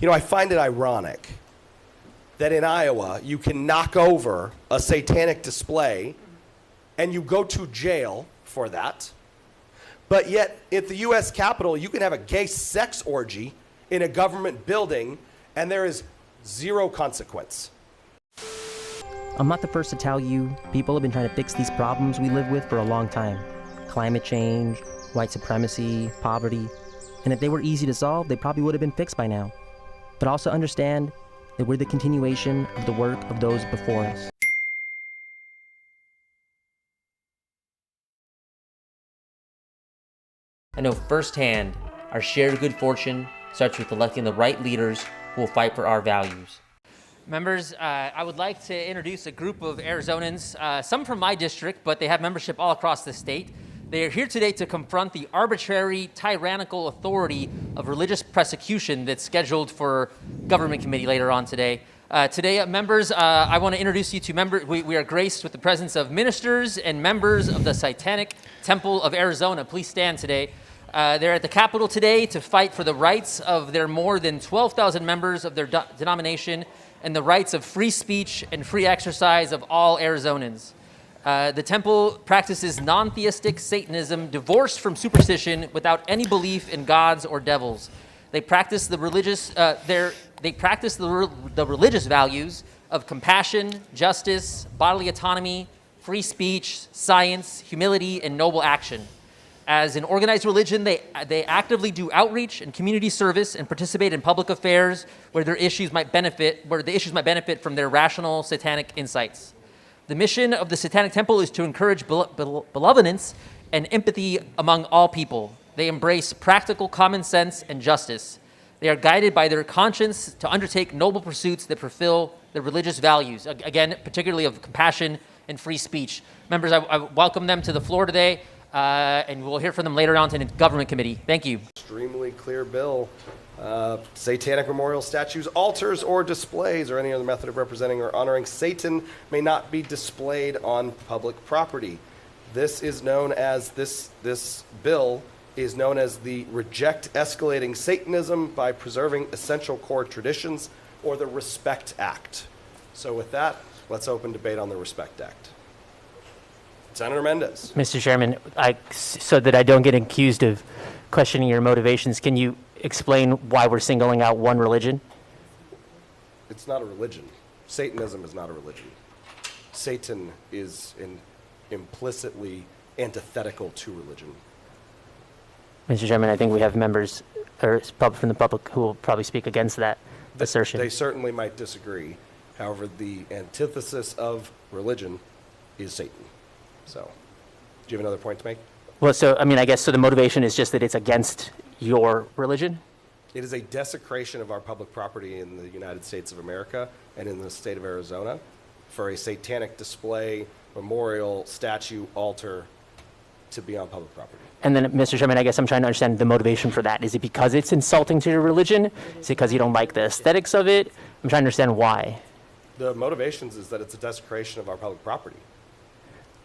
I find it ironic that in Iowa you can knock over a satanic display and you go to jail for that, but yet at the U.S. Capitol you can have a gay sex orgy in a government building and there is zero consequence. I'm not the first to tell you, people have been trying to fix these problems we live with for a long time. Climate change, white supremacy, poverty. And if they were easy to solve, they probably would have been fixed by now. But also understand that we're the continuation of the work of those before us. I know firsthand our shared good fortune starts with electing the right leaders who will fight for our values. Members, I would like to introduce a group of Arizonans, some from my district, but they have membership all across the state. They are here today to confront the arbitrary, tyrannical authority of religious persecution that's scheduled for government committee later on today. Members, I want to introduce you to members. We are graced with the presence of ministers and members of the Satanic Temple of Arizona. Please stand today. They're at the Capitol today to fight for the rights of their more than 12,000 members of their denomination and the rights of free speech and free exercise of all Arizonans. The temple practices non-theistic Satanism divorced from superstition without any belief in gods or devils. They practice the religious religious values of compassion, justice, bodily autonomy, free speech, science, humility, and noble action. As an organized religion, they actively do outreach and community service and participate in public affairs where the issues might benefit from their rational satanic insights. The mission of the Satanic Temple is to encourage benevolence and empathy among all people. They embrace practical common sense and justice. They are guided by their conscience to undertake noble pursuits that fulfill their religious values, again, particularly of compassion and free speech. Members, I welcome them to the floor today. And we'll hear from them later on in the government committee. Thank you. Extremely clear bill. Satanic memorial statues, altars, or displays, or any other method of representing or honoring Satan may not be displayed on public property. This is known as, this bill is known as the Reject Escalating Satanism by Preserving Essential Core Traditions, or the RESPECT Act. So with that, let's open debate on the RESPECT Act. Senator Mendez. Mr. Chairman, so that I don't get accused of questioning your motivations, can you explain why we're singling out one religion? It's not a religion. Satanism is not a religion. Satan is implicitly antithetical to religion. Mr. Chairman, I think we have members from the public who will probably speak against that assertion. They certainly might disagree. However, the antithesis of religion is Satan. So, do you have another point to make? Well, I guess the motivation is just that it's against your religion? It is a desecration of our public property in the United States of America and in the state of Arizona for a satanic display, memorial, statue, altar to be on public property. And then, Mr. Chairman, I guess I'm trying to understand the motivation for that. Is it because it's insulting to your religion? Is it because you don't like the aesthetics of it? I'm trying to understand why. The motivations is that it's a desecration of our public property.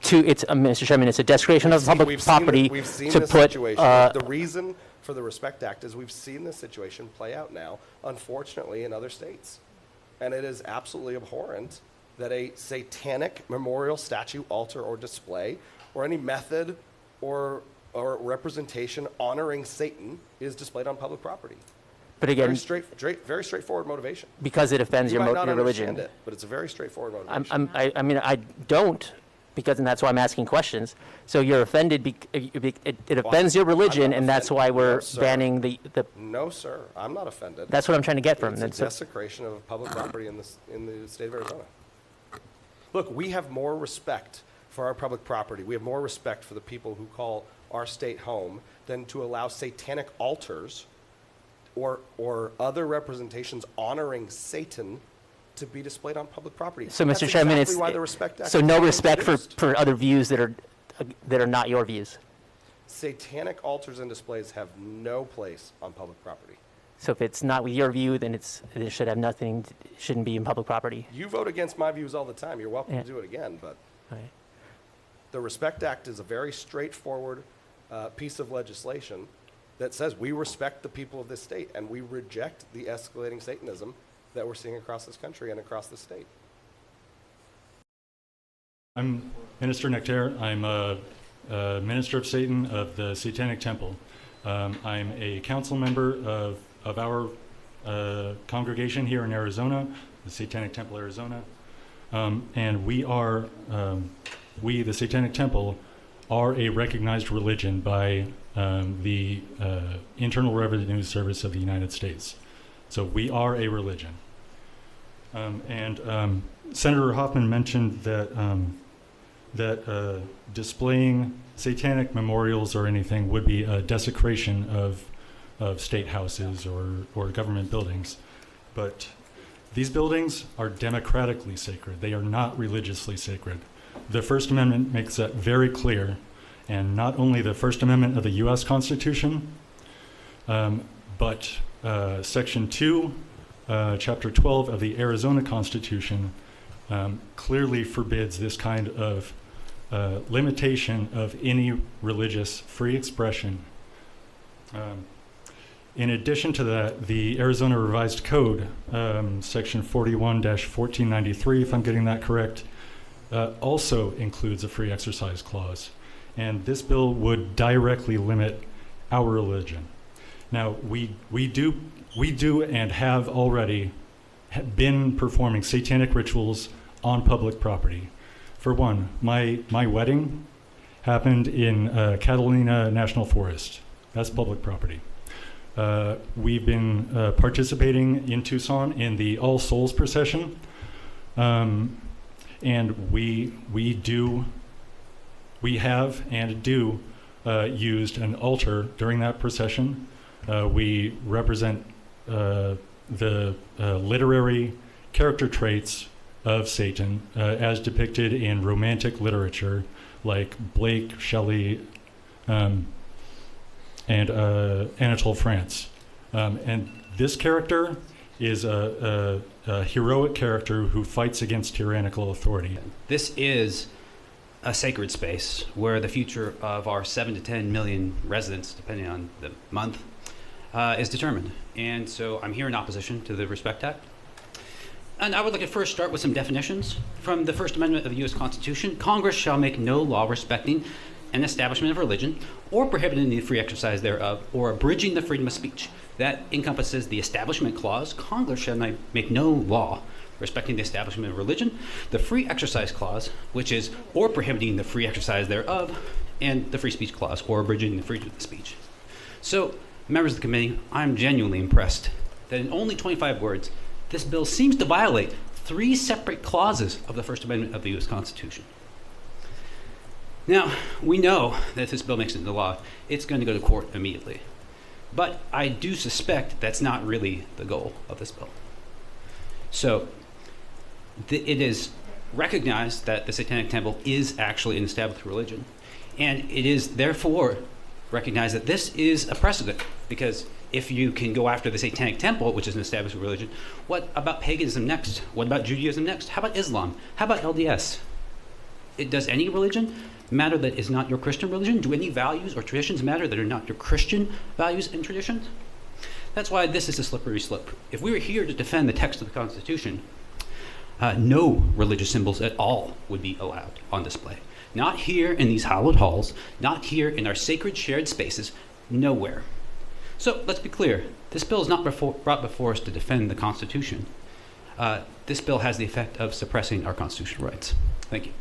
Mr. Chairman, it's a desecration of public property to put. The reason for the RESPECT Act is we've seen this situation play out now, unfortunately, in other states. And it is absolutely abhorrent that a satanic memorial, statue, altar, or display, or any method or representation honoring Satan is displayed on public property. But again, very straightforward motivation. Because it offends your religion. You might not understand it, but it's a very straightforward motivation. I don't. And that's why I'm asking questions. So you're offended, it offends your religion, and that's why we're banning the... No, sir, I'm not offended. That's what I'm trying to get from. It's a desecration of public property in the state of Arizona. Look, we have more respect for our public property. We have more respect for the people who call our state home than to allow satanic altars or other representations honoring Satan to be displayed on public property. So, Mr. Chairman, exactly why the RESPECT Act so no respect for other views that are not your views. Satanic altars and displays have no place on public property. So if it's not with your view, then it should have nothing. Shouldn't be in public property. You vote against my views all the time. You're welcome to do it again, but the RESPECT Act is a very straightforward piece of legislation that says we respect the people of this state and we reject the escalating Satanism that we're seeing across this country and across the state. I'm Minister Nectaire. I'm a minister of Satan of the Satanic Temple. I'm a council member of our congregation here in Arizona, the Satanic Temple, Arizona. And we, the Satanic Temple, are a recognized religion by the Internal Revenue Service of the United States. So we are a religion. Senator Hoffman mentioned that displaying satanic memorials or anything would be a desecration of state houses or government buildings. But these buildings are democratically sacred. They are not religiously sacred. The First Amendment makes that very clear, and not only the First Amendment of the U.S. Constitution, but Section 2, Chapter 12 of the Arizona Constitution clearly forbids this kind of limitation of any religious free expression. In addition to that, the Arizona Revised Code, Section 41-1493, if I'm getting that correct, also includes a free exercise clause. And this bill would directly limit our religion. Now, we do and have already been performing satanic rituals on public property. For one, my wedding happened in Catalina National Forest. That's public property. We've been participating in Tucson in the All Souls procession, and we have and do used an altar during that procession. We represent the literary character traits of Satan as depicted in romantic literature like Blake, Shelley, and Anatole France. And this character is a heroic character who fights against tyrannical authority. This is a sacred space where the future of our 7 to 10 million residents, depending on the month, is determined. And so I'm here in opposition to the Respect Act. And I would like to first start with some definitions. From the First Amendment of the U.S. Constitution, Congress shall make no law respecting an establishment of religion or prohibiting the free exercise thereof or abridging the freedom of speech. That encompasses the Establishment Clause. Congress shall make no law respecting the establishment of religion, the Free Exercise Clause, which is or prohibiting the free exercise thereof, and the Free Speech Clause, or abridging the freedom of speech. So, members of the committee, I'm genuinely impressed that in only 25 words, this bill seems to violate 3 separate clauses of the First Amendment of the U.S. Constitution. Now, we know that if this bill makes it into law, it's going to go to court immediately. But I do suspect that's not really the goal of this bill. So, it is recognized that the Satanic Temple is actually an established religion, and it is therefore recognized that this is a precedent, because if you can go after the Satanic Temple, which is an established religion, what about paganism next? What about Judaism next? How about Islam? How about LDS? Does any religion matter that is not your Christian religion? Do any values or traditions matter that are not your Christian values and traditions? That's why this is a slippery slope. If we were here to defend the text of the Constitution, no religious symbols at all would be allowed on display. Not here in these hallowed halls, not here in our sacred shared spaces, nowhere. So let's be clear, this bill is not brought before us to defend the Constitution. This bill has the effect of suppressing our constitutional rights. Thank you.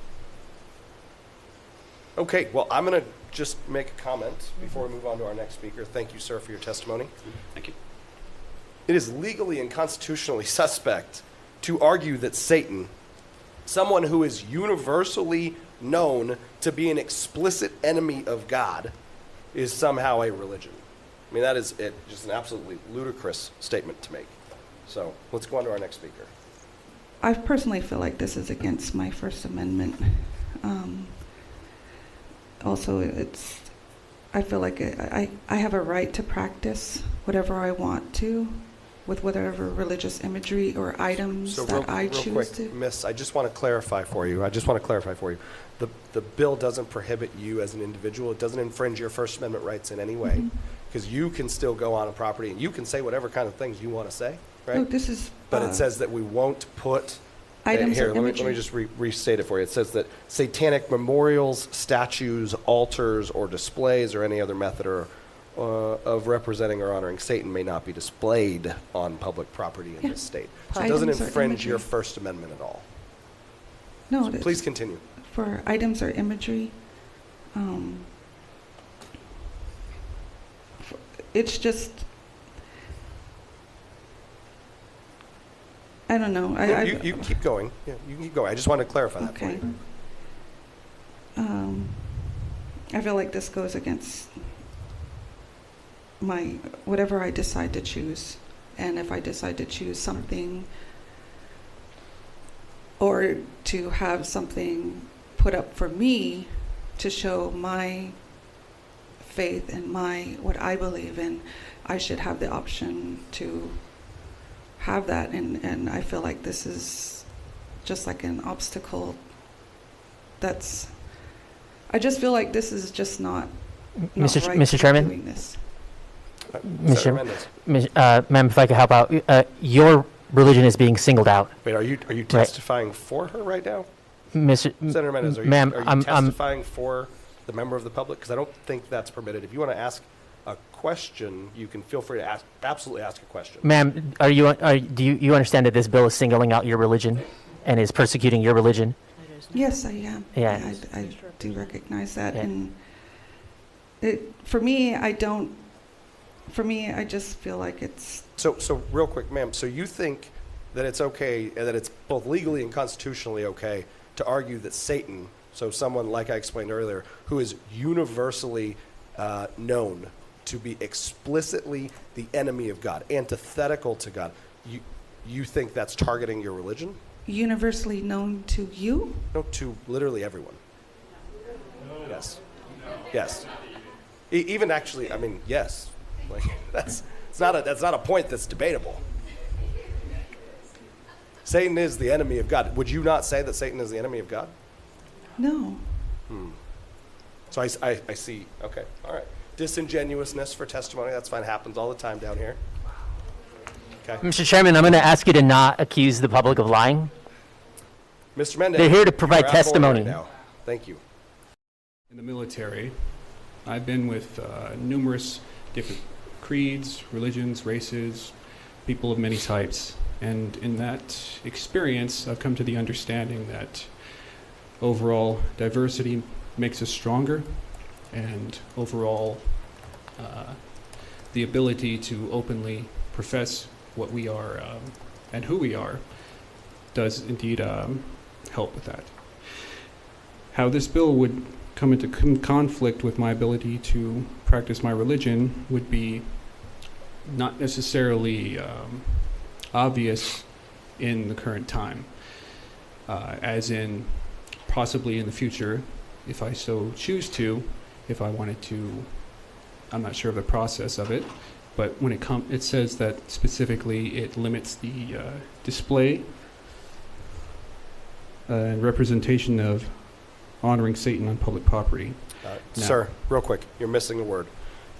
Okay, well, I'm going to just make a comment before we move on to our next speaker. Thank you, sir, for your testimony. Thank you. It is legally and constitutionally suspect to argue that Satan, someone who is universally known to be an explicit enemy of God, is somehow a religion. I mean, that is just an absolutely ludicrous statement to make. So let's go on to our next speaker. I personally feel like this is against my First Amendment. Also, I feel like I have a right to practice whatever I want to with whatever religious imagery or items that I choose to. Miss, I just want to clarify for you. The bill doesn't prohibit you as an individual. It doesn't infringe your First Amendment rights in any way. because you can still go on a property and you can say whatever kind of things you want to say, right? No, this is. But it says that we won't put Items here. or Let me imagery. just restate it for you. It says that satanic memorials, statues, altars, or displays, or any other method of representing or honoring Satan may not be displayed on public property in Yeah. this state. So it doesn't Items or infringe your imagery. First Amendment at all. No, So it's please continue. for items or imagery. It's just, I don't know. You keep going. Yeah, you can keep going. I just want to clarify that for Okay. you. I feel like this goes against my, whatever I decide to choose. And if I decide to choose something or to have something put up for me to show my faith and what I believe in, I should have the option to have that. And I feel like this is just like an obstacle I just feel like this is just not Mr. right Mr. to be Chairman? doing this. Senator Mendez. Ma'am, if I could help out, your religion is being singled out. Wait, are you testifying for her right now? Senator Mendez, are you, ma'am, are you I'm testifying for the member of the public? Because I don't think that's permitted. If you want to ask a question, you can feel free to absolutely ask a question. Ma'am, do you understand that this bill is singling out your religion and is persecuting your religion? Yes, I am. Yeah. I do recognize that. Yeah. And for me, I just feel like it's, So real quick, ma'am, so you think that it's okay, that it's both legally and constitutionally okay to argue that Satan, so someone like I explained earlier, who is universally known to be explicitly the enemy of God, antithetical to God, you think that's targeting your religion? universally known to you? No, to literally everyone. Yes. Yes. Even actually, I mean, yes. Like that's not a point that's debatable. Satan is the enemy of God. Would you not say that Satan is the enemy of God? No. So I see. Okay. All right. Disingenuousness for testimony. That's fine. Happens all the time down here. Okay. Mr. Chairman, I'm going to ask you to not accuse the public of lying. Mr. Mendez. They're here to provide you're out of order testimony. right now. Thank you. In the military, I've been with numerous different creeds, religions, races, people of many types. And in that experience, I've come to the understanding that overall diversity makes us stronger, and overall the ability to openly profess what we are and who we are does indeed help with that. How this bill would come into conflict with my ability to practice my religion would be not necessarily obvious in the current time, as in possibly in the future, if I so choose to, if I wanted to. I'm not sure of the process of it, but when it says that specifically it limits the display and representation of honoring Satan on public property. No. Sir, real quick, you're missing a word.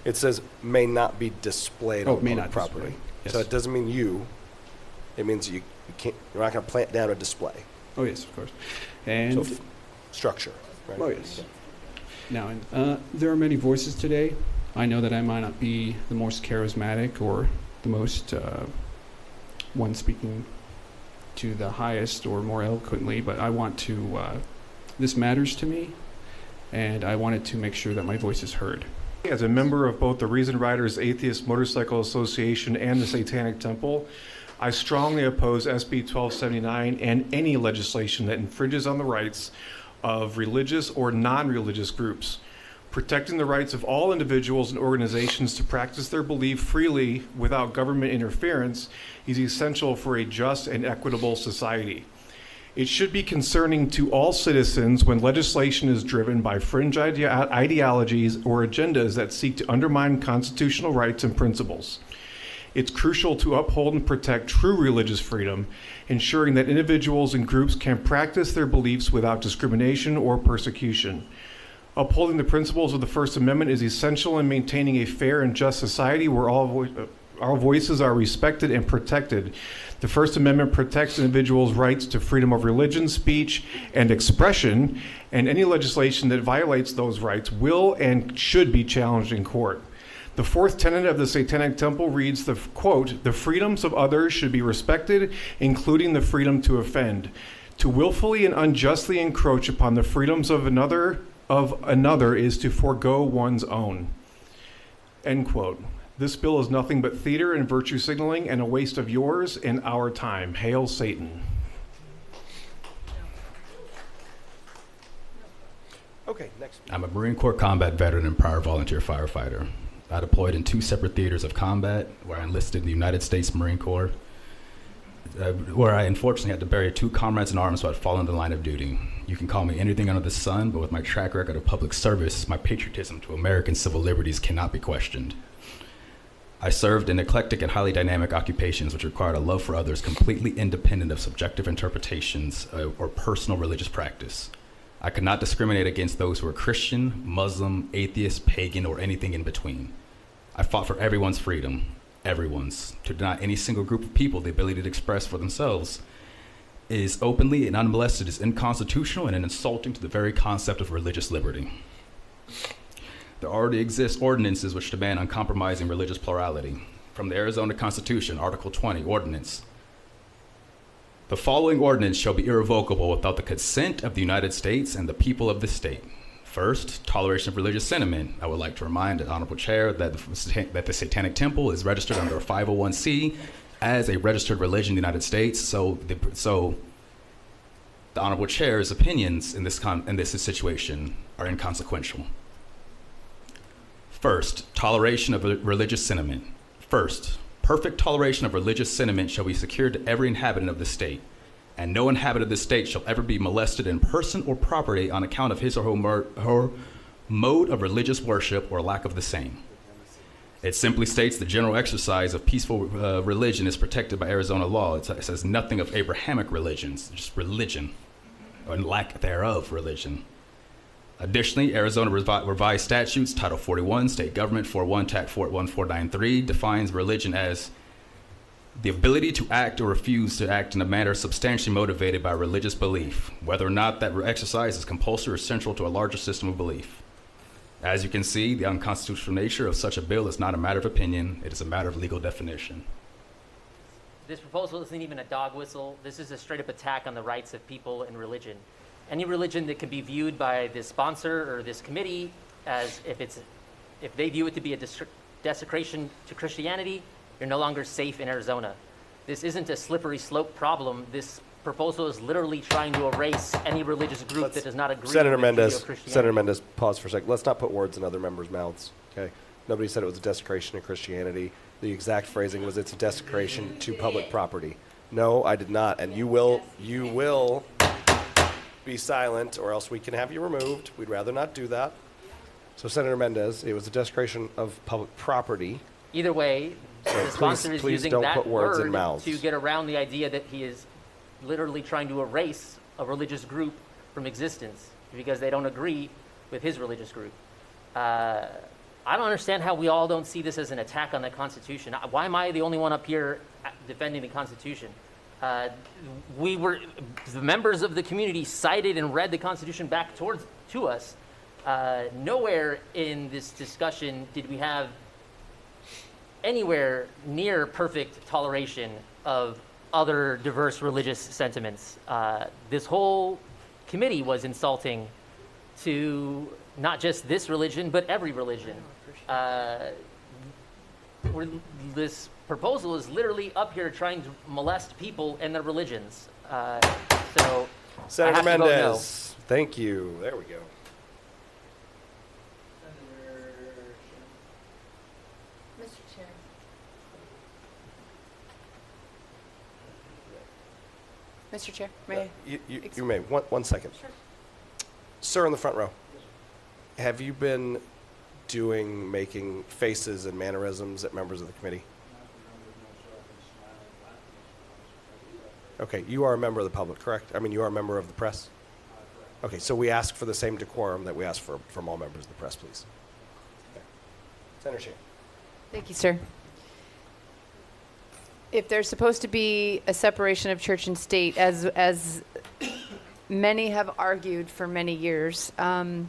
It says may not be displayed on may public not property. display. Yes. So it doesn't mean you. It means you can't. You're not going to plant down a display. Oh yes, of course. And So structure. Right? oh yes. Now, there are many voices today. I know that I might not be the most charismatic or the most one speaking to the highest or more eloquently, but I want to, this matters to me, and I wanted to make sure that my voice is heard. As a member of both the Reason Riders Atheist Motorcycle Association and the Satanic Temple, I strongly oppose SB 1279 and any legislation that infringes on the rights of religious or non-religious groups. Protecting the rights of all individuals and organizations to practice their belief freely without government interference is essential for a just and equitable society. It should be concerning to all citizens when legislation is driven by fringe ideologies or agendas that seek to undermine constitutional rights and principles. It's crucial to uphold and protect true religious freedom, ensuring that individuals and groups can practice their beliefs without discrimination or persecution. Upholding the principles of the First Amendment is essential in maintaining a fair and just society where all voices are respected and protected. The First Amendment protects individuals' rights to freedom of religion, speech, and expression, and any legislation that violates those rights will and should be challenged in court. The fourth tenet of the Satanic Temple reads, quote, "The freedoms of others should be respected, including the freedom to offend. To willfully and unjustly encroach upon the freedoms of another is to forego one's own." End quote. This bill is nothing but theater and virtue signaling and a waste of yours and our time. Hail Satan. Okay, next. I'm a Marine Corps combat veteran and prior volunteer firefighter. I deployed in 2 separate theaters of combat where I enlisted in the United States Marine Corps, where I unfortunately had to bury 2 comrades in arms who had fallen in the line of duty. You can call me anything under the sun, but with my track record of public service, my patriotism to American civil liberties cannot be questioned. I served in eclectic and highly dynamic occupations which required a love for others completely independent of subjective interpretations or personal religious practice. I could not discriminate against those who were Christian, Muslim, atheist, pagan, or anything in between. I fought for everyone's freedom, everyone's. To deny any single group of people the ability to express for themselves is openly and unmolested is unconstitutional and insulting to the very concept of religious liberty. There already exist ordinances which demand uncompromising religious plurality. From the Arizona Constitution, Article 20, Ordinance. The following ordinance shall be irrevocable without the consent of the United States and the people of the state. First, toleration of religious sentiment. I would like to remind the Honorable Chair that the Satanic Temple is registered under a 501c as a registered religion in the United States. So the Honorable Chair's opinions in this situation are inconsequential. First, toleration of religious sentiment. First, perfect toleration of religious sentiment shall be secured to every inhabitant of the state, and no inhabitant of the state shall ever be molested in person or property on account of his or her mode of religious worship or lack of the same. It simply states the general exercise of peaceful religion is protected by Arizona law. It says nothing of Abrahamic religions, just religion, or lack thereof religion. Additionally, Arizona revised statutes, Title 41, State Government 41, TAC 1493, defines religion as the ability to act or refuse to act in a manner substantially motivated by religious belief, whether or not that exercise is compulsory or central to a larger system of belief. As you can see, the unconstitutional nature of such a bill is not a matter of opinion, it is a matter of legal definition. This proposal isn't even a dog whistle. This is a straight-up attack on the rights of people and religion. Any religion that can be viewed by this sponsor or this committee as if they view it to be a desecration to Christianity, you're no longer safe in Arizona. This isn't a slippery slope problem. This proposal is literally trying to erase any religious group that does not agree with Judeo-Christianity. Senator Mendez, pause for a second. Let's not put words in other members' mouths, okay? Nobody said it was a desecration of Christianity. The exact phrasing was it's a desecration to public property. No, I did not. And you will be silent or else we can have you removed. We'd rather not do that. So Senator Mendez, it was a desecration of public property. Either way, the sponsor is using that word to get around the idea that he is literally trying to erase a religious group from existence because they don't agree with his religious group. I don't understand how we all don't see this as an attack on the Constitution. Why am I the only one up here defending the Constitution? The members of the community cited and read the Constitution back to us. Nowhere in this discussion did we have anywhere near perfect toleration of other diverse religious sentiments. This whole committee was insulting to not just this religion, but every religion. This proposal is literally up here trying to molest people and their religions. So Senator Mendez, thank you. There we go. Mr. Chair. Mr. Chair, may I? You may. One second. Sure. Sir in the front row, have you been making faces and mannerisms at members of the committee? Okay, you are a member of the public, correct? I mean, you are a member of the press? Okay, so we ask for the same decorum that we ask for from all members of the press, please. Okay. Senator Shea. Thank you, sir. If there's supposed to be a separation of church and state, as many have argued for many years, then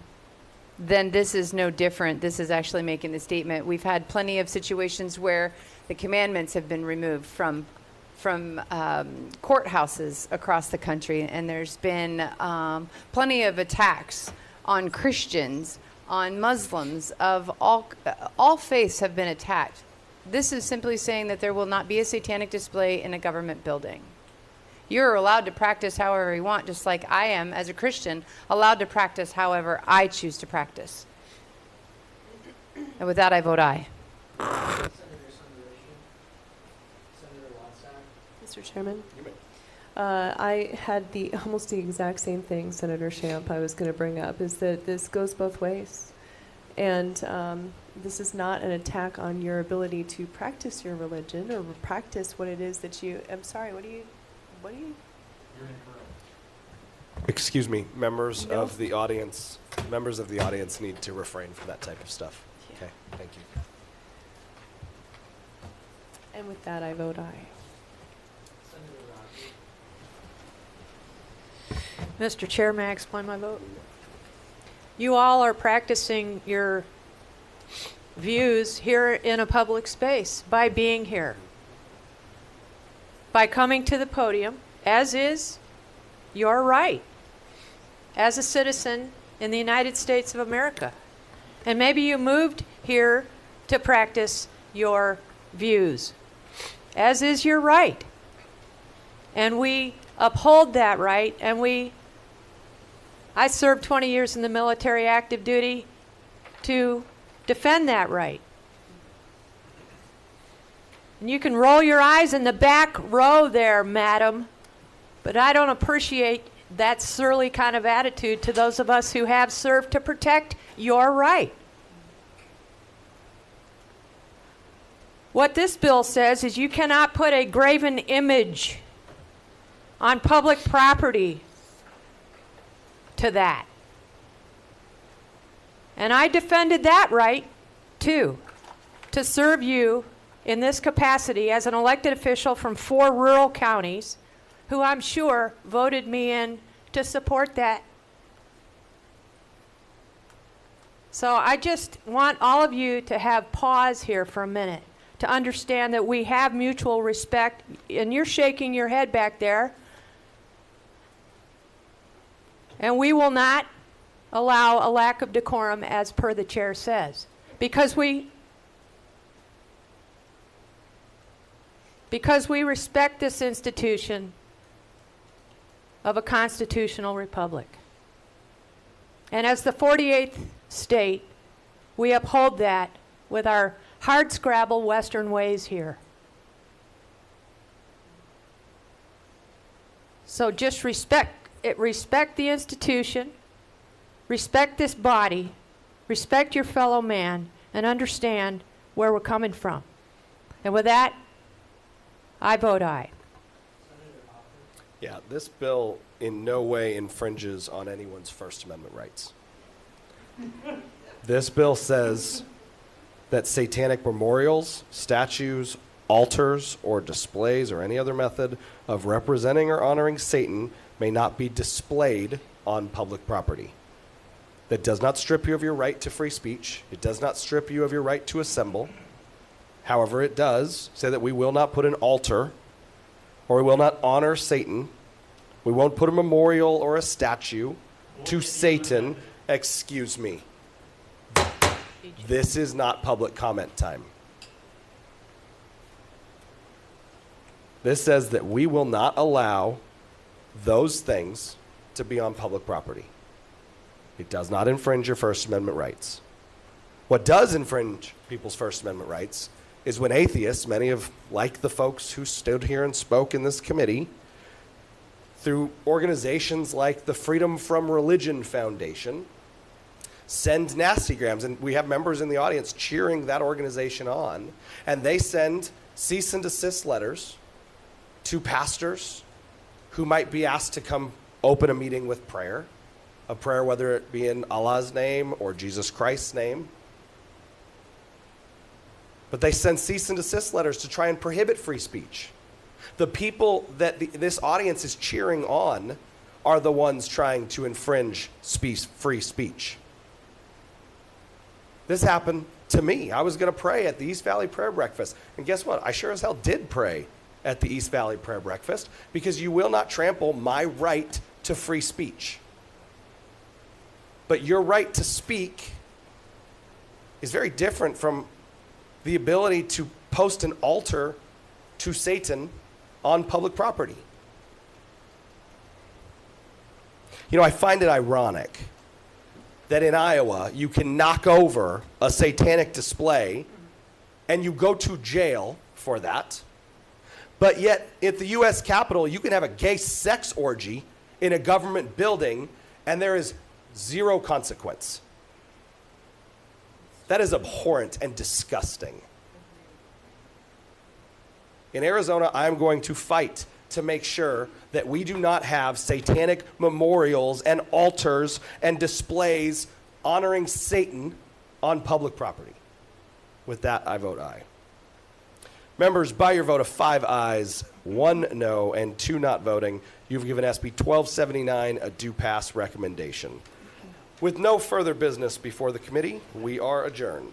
this is no different. This is actually making the statement. We've had plenty of situations where the commandments have been removed from courthouses across the country, and there's been plenty of attacks on Christians, on Muslims, of all faiths have been attacked. This is simply saying that there will not be a satanic display in a government building. You're allowed to practice however you want, just like I am, as a Christian, allowed to practice however I choose to practice. And with that, I vote aye. Mr. Chairman, I had almost the exact same thing, Senator Champ, I was going to bring up, is that this goes both ways. And this is not an attack on your ability to practice your religion or practice what it is that you, I'm sorry, what do you? You're incorrect. Excuse me, members of the audience need to refrain from that type of stuff. Yeah. Okay, thank you. And with that, I vote aye. Mr. Chair, may I explain my vote? You all are practicing your views here in a public space by being here, by coming to the podium, as is your right as a citizen in the United States of America. And maybe you moved here to practice your views, as is your right. And we uphold that right, and I served 20 years in the military active duty to defend that right. And you can roll your eyes in the back row there, madam, but I don't appreciate that surly kind of attitude to those of us who have served to protect your right. What this bill says is you cannot put a graven image on public property to that. And I defended that right, too, to serve you in this capacity as an elected official from 4 rural counties who I'm sure voted me in to support that. So I just want all of you to have pause here for a minute to understand that we have mutual respect, and you're shaking your head back there. And we will not allow a lack of decorum, as per the chair says, because we respect this institution of a constitutional republic. And as the 48th state, we uphold that with our hardscrabble Western ways here. So just respect the institution, respect this body, respect your fellow man, and understand where we're coming from. And with that, I vote aye. Yeah, this bill in no way infringes on anyone's First Amendment rights. This bill says that satanic memorials, statues, altars, or displays, or any other method of representing or honoring Satan may not be displayed on public property. That does not strip you of your right to free speech. It does not strip you of your right to assemble. However, it does say that we will not put an altar, or we will not honor Satan. We won't put a memorial or a statue to Satan. Excuse me. This is not public comment time. This says that we will not allow those things to be on public property. It does not infringe your First Amendment rights. What does infringe people's First Amendment rights is when atheists, many of, like the folks who stood here and spoke in this committee, through organizations like the Freedom from Religion Foundation, send nastygrams. And we have members in the audience cheering that organization on. And they send cease and desist letters to pastors who might be asked to come open a meeting with prayer. a prayer, whether it be in Allah's name or Jesus Christ's name. But they send cease and desist letters to try and prohibit free speech. The people that this audience is cheering on are the ones trying to infringe free speech. This happened to me. I was going to pray at the East Valley Prayer Breakfast. And guess what? I sure as hell did pray at the East Valley Prayer Breakfast, because you will not trample my right to free speech. But your right to speak is very different from the ability to post an altar to Satan on public property. You know, I find it ironic that in Iowa you can knock over a satanic display and you go to jail for that, but yet at the U.S. Capitol you can have a gay sex orgy in a government building and there is zero consequence. That is abhorrent and disgusting. In Arizona, I'm going to fight to make sure that we do not have satanic memorials and altars and displays honoring Satan on public property. With that, I vote aye. Members, by your vote of 5 ayes, 1 no, and 2 not voting, you've given SB 1279 a do pass recommendation. With no further business before the committee, we are adjourned.